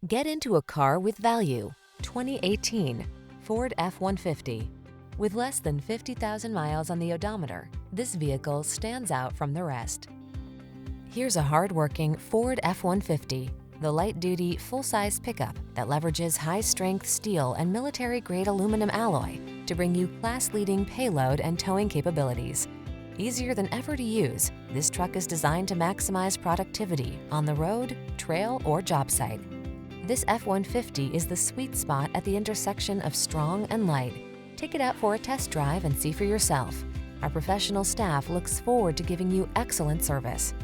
Get into a car with value. 2018 Ford F-150. With less than 50,000 miles on the odometer, this vehicle stands out from the rest. Here's a hard-working Ford F-150, the light-duty, full-size pickup that leverages high-strength steel and military-grade aluminum alloy to bring you class-leading payload and towing capabilities. Easier than ever to use, this truck is designed to maximize productivity on the road, trail, or job site. This F-150 is the sweet spot at the intersection of strong and light. Take it out for a test drive and see for yourself. Our professional staff looks forward to giving you excellent service.